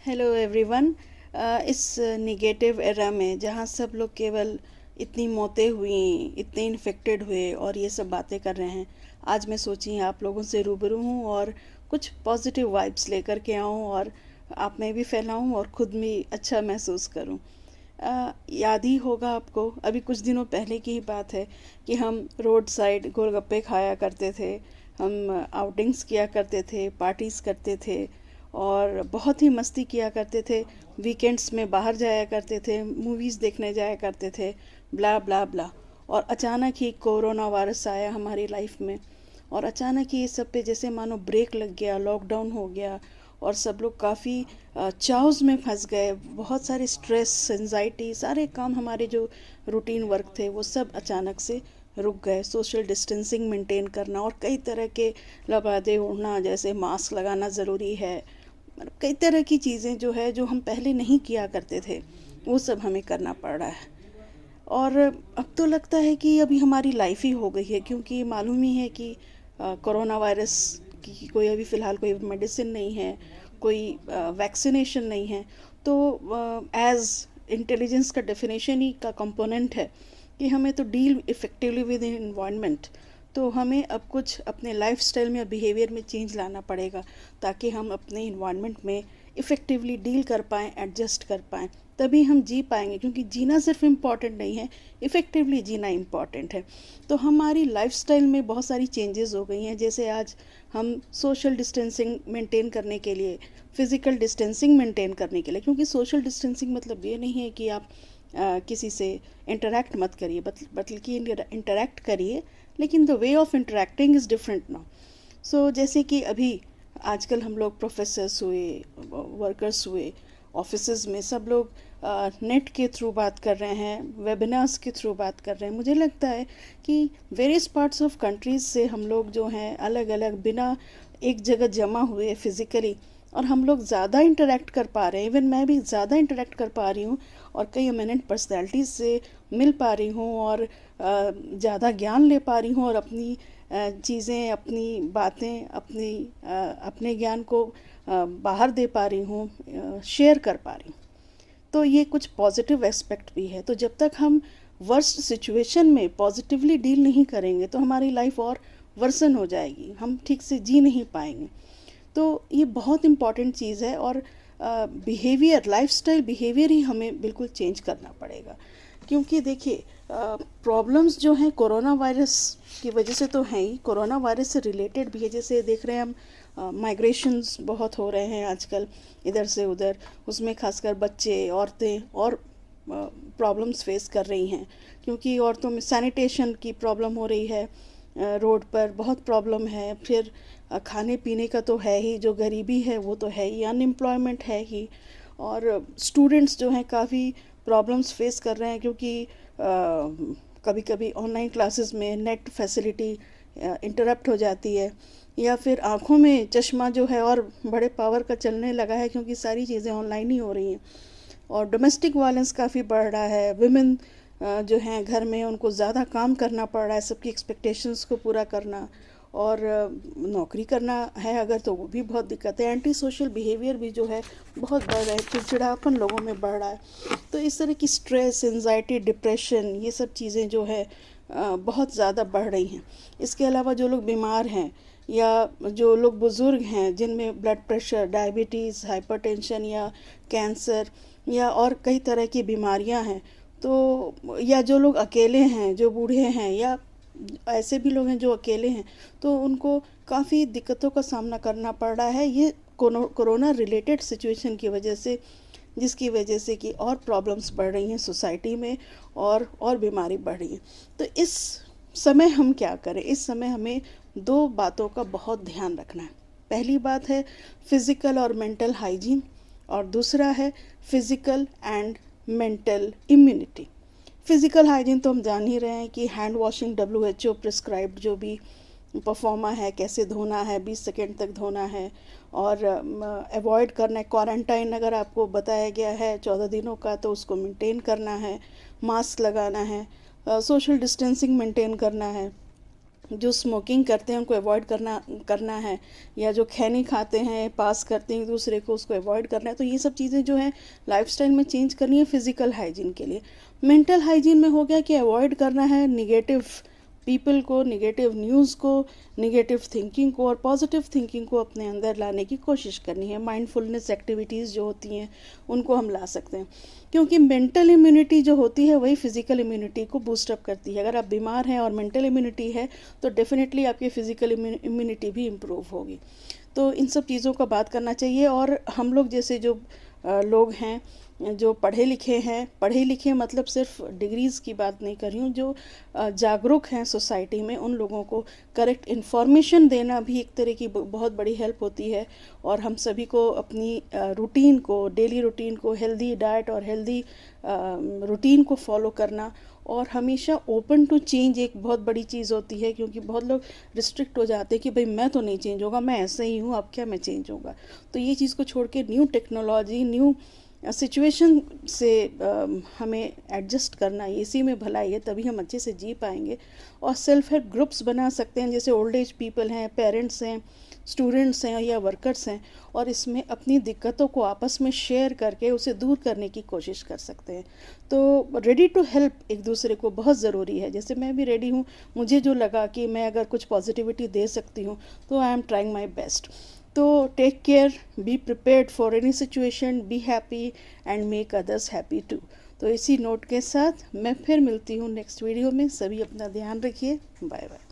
Hello everyone. इस negative era में जहाँ सब लोग केवल इतनी मौतें हुई, इतने इन्फेक्टेड हुए और ये सब बातें कर रहे हैं, आज मैं सोची आप लोगों से रूबरू हूँ और कुछ पॉजिटिव वाइब्स लेकर के आऊँ और आप में भी फैलाऊँ और ख़ुद भी अच्छा महसूस करूँ। याद ही होगा आपको, अभी कुछ दिनों पहले की ही बात है कि हम रोड साइड गोलगप्पे खाया करते थे, हम आउटिंग्स किया करते थे, पार्टीज़ करते थे और बहुत ही मस्ती किया करते थे। वीकेंड्स में बाहर जाया करते थे, मूवीज़ देखने जाया करते थे, ब्ला ब्ला ब्ला। और अचानक ही कोरोना वायरस आया हमारी लाइफ में और अचानक ही ये सब पे जैसे मानो ब्रेक लग गया, लॉकडाउन हो गया और सब लोग काफ़ी चाउस में फंस गए। बहुत सारे स्ट्रेस, एंजाइटी, सारे काम हमारे जो रूटीन वर्क थे वो सब अचानक से रुक गए। सोशल डिस्टेंसिंग मेंटेन करना और कई तरह के लबादे ओढ़ना, जैसे मास्क लगाना ज़रूरी है, मतलब कई तरह की चीज़ें जो है जो हम पहले नहीं किया करते थे वो सब हमें करना पड़ रहा है। और अब तो लगता है कि अभी हमारी लाइफ ही हो गई है, क्योंकि मालूम ही है कि कोरोना वायरस की कोई अभी फ़िलहाल कोई मेडिसिन नहीं है, कोई वैक्सीनेशन नहीं है। तो एज इंटेलिजेंस का डेफिनेशन ही का कंपोनेंट है कि हमें तो डील इफ़ेक्टिवली विद इन्वायरमेंट। तो हमें अब कुछ अपने लाइफस्टाइल में और बिहेवियर में चेंज लाना पड़ेगा ताकि हम अपने इन्वायरमेंट में इफ़ेक्टिवली डील कर पाएँ, एडजस्ट कर पाएँ। तभी हम जी पाएंगे, क्योंकि जीना सिर्फ इम्पॉर्टेंट नहीं है, इफ़ेक्टिवली जीना इम्पॉर्टेंट है। तो हमारी लाइफस्टाइल में बहुत सारी चेंजेस हो गई हैं। जैसे आज हम सोशल डिस्टेंसिंग मेंटेन करने के लिए, फ़िज़िकल डिस्टेंसिंग मेंटेन करने के लिए, क्योंकि सोशल डिस्टेंसिंग मतलब ये नहीं है कि आप किसी से इंटरेक्ट मत करिए, बल्कि इंटरेक्ट करिए, लेकिन the way of interacting is different now. So जैसे कि अभी आजकल हम लोग प्रोफेसर्स हुए, वर्कर्स हुए, ऑफिसेज में सब लोग नेट के थ्रू बात कर रहे हैं, वेबिनार्स के थ्रू बात कर रहे हैं। मुझे लगता है कि वेरियस पार्ट्स ऑफ कंट्रीज़ से हम लोग जो हैं अलग अलग, बिना एक जगह जमा हुए फिज़िकली, और हम लोग ज़्यादा इंटरेक्ट कर पा रहे हैं। इवन मैं भी ज़्यादा इंटरेक्ट कर पा रही हूँ और कई एमिनेंट पर्सनैलिटीज़ से मिल पा रही हूँ और ज़्यादा ज्ञान ले पा रही हूँ और अपनी चीज़ें, अपनी बातें, अपने ज्ञान को बाहर दे पा रही हूँ, शेयर कर पा रही हूँ। तो ये कुछ पॉजिटिव एस्पेक्ट भी है। तो जब तक हम वर्स्ट सिचुएशन में पॉजिटिवली डील नहीं करेंगे तो हमारी लाइफ और वर्सन हो जाएगी, हम ठीक से जी नहीं पाएंगे। तो ये बहुत इम्पॉर्टेंट चीज़ है और बिहेवियर, लाइफस्टाइल बिहेवियर ही हमें बिल्कुल चेंज करना पड़ेगा। क्योंकि देखिए, प्रॉब्लम्स जो हैं कोरोना वायरस की वजह से तो हैं ही, कोरोना वायरस से रिलेटेड भी है। जैसे देख रहे हैं हम, माइग्रेशंस बहुत हो रहे हैं आजकल इधर से उधर, उसमें खासकर बच्चे, औरतें और प्रॉब्लम्स फेस कर रही हैं, क्योंकि औरतों में सैनिटेशन की प्रॉब्लम हो रही है, रोड पर बहुत प्रॉब्लम है। फिर खाने पीने का तो है ही, जो गरीबी है वो तो है ही, अनएम्प्लॉयमेंट है ही, और स्टूडेंट्स जो हैं काफ़ी प्रॉब्लम्स फेस कर रहे हैं, क्योंकि कभी कभी ऑनलाइन क्लासेस में नेट फैसिलिटी इंटरप्ट हो जाती है, या फिर आँखों में चश्मा जो है और बड़े पावर का चलने लगा है, क्योंकि सारी चीज़ें ऑनलाइन ही हो रही हैं। और डोमेस्टिक वायलेंस काफ़ी बढ़ रहा है। विमेन जो हैं घर में, उनको ज़्यादा काम करना पड़ रहा है, सबकी एक्सपेक्टेशंस को पूरा करना, और नौकरी करना है अगर, तो वो भी बहुत दिक्कत है। एंटी सोशल बिहेवियर भी जो है बहुत बढ़ रहा है, चिड़चिड़ापन लोगों में बढ़ रहा है। तो इस तरह की स्ट्रेस, एंजाइटी, डिप्रेशन, ये सब चीज़ें जो है बहुत ज़्यादा बढ़ रही हैं। इसके अलावा जो लोग बीमार हैं या जो लोग बुज़ुर्ग हैं जिनमें ब्लड प्रेशर, डायबिटीज़, हाइपरटेंशन या कैंसर या और कई तरह की बीमारियां हैं, तो या जो लोग अकेले हैं, जो बूढ़े हैं, या ऐसे भी लोग हैं जो अकेले हैं, तो उनको काफ़ी दिक्कतों का सामना करना पड़ रहा है, ये कोरोना रिलेटेड सिचुएशन की वजह से, जिसकी वजह से कि और प्रॉब्लम्स बढ़ रही हैं सोसाइटी में, और बीमारी बढ़ रही है। तो इस समय हम क्या करें? इस समय हमें दो बातों का बहुत ध्यान रखना है। पहली बात है फिज़िकल और मेंटल हाइजीन, और दूसरा है physical and mental immunity. Physical hygiene तो हम जान ही रहे हैं कि हैंड वॉशिंग, WHO प्रिस्क्राइब्ड जो भी परफॉर्मा है, कैसे धोना है, 20 सेकेंड तक धोना है, और अवॉइड करना है क्वारंटाइन, अगर आपको बताया गया है 14 दिनों का तो उसको मेंटेन करना है, मास्क लगाना है, सोशल डिस्टेंसिंग मेंटेन करना है, जो स्मोकिंग करते हैं उनको अवॉइड करना है, या जो खैनी खाते हैं, पास करते हैं एक दूसरे को, उसको अवॉइड करना है। तो ये सब चीज़ें जो है लाइफस्टाइल में चेंज करनी है फिज़िकल हाइजीन के लिए। मेंटल हाइजीन में हो गया कि अवॉइड करना है निगेटिव पीपल को, निगेटिव न्यूज़ को, निगेटिव थिंकिंग को, और पॉजिटिव थिंकिंग को अपने अंदर लाने की कोशिश करनी है। माइंडफुलनेस एक्टिविटीज़ जो होती हैं उनको हम ला सकते हैं, क्योंकि मेंटल इम्यूनिटी जो होती है वही फिज़िकल इम्यूनिटी को बूस्ट अप करती है। अगर आप बीमार हैं और मेंटल इम्यूनिटी है तो डेफिनेटली आपकी फ़िज़िकल इम्यूनिटी भी इम्प्रूव होगी। तो इन सब चीज़ों का बात करना चाहिए। और हम लोग जैसे जो लोग हैं जो पढ़े लिखे हैं, पढ़े लिखे मतलब सिर्फ डिग्रीज़ की बात नहीं कर रही हूँ, जो जागरूक हैं सोसाइटी में, उन लोगों को करेक्ट इन्फॉर्मेशन देना भी एक तरह की बहुत बड़ी हेल्प होती है। और हम सभी को अपनी रूटीन को, डेली रूटीन को, हेल्दी डाइट और हेल्दी रूटीन को फॉलो करना, और हमेशा ओपन टू चेंज एक बहुत बड़ी चीज़ होती है। क्योंकि बहुत लोग रिस्ट्रिक्ट हो जाते हैं कि भाई मैं तो नहीं चेंज होगा, मैं ऐसे ही हूँ, अब क्या मैं चेंज होगा। तो ये चीज़ को छोड़ के न्यू टेक्नोलॉजी, न्यू सिचुएशन से हमें एडजस्ट करना, इसी में भलाई है, तभी हम अच्छे से जी पाएंगे। और सेल्फ हेल्प ग्रुप्स बना सकते हैं, जैसे ओल्ड एज पीपल हैं, पेरेंट्स हैं, स्टूडेंट्स हैं या वर्कर्स हैं, और इसमें अपनी दिक्कतों को आपस में शेयर करके उसे दूर करने की कोशिश कर सकते हैं। तो रेडी टू हेल्प एक दूसरे को बहुत ज़रूरी है। जैसे मैं भी रेडी हूँ, मुझे जो लगा कि मैं अगर कुछ पॉजिटिविटी दे सकती हूँ तो I am trying my best. तो take care, be prepared for any situation, be happy and make others happy too. तो इसी नोट के साथ मैं फिर मिलती हूँ नेक्स्ट वीडियो में। सभी अपना ध्यान रखिए। Bye bye.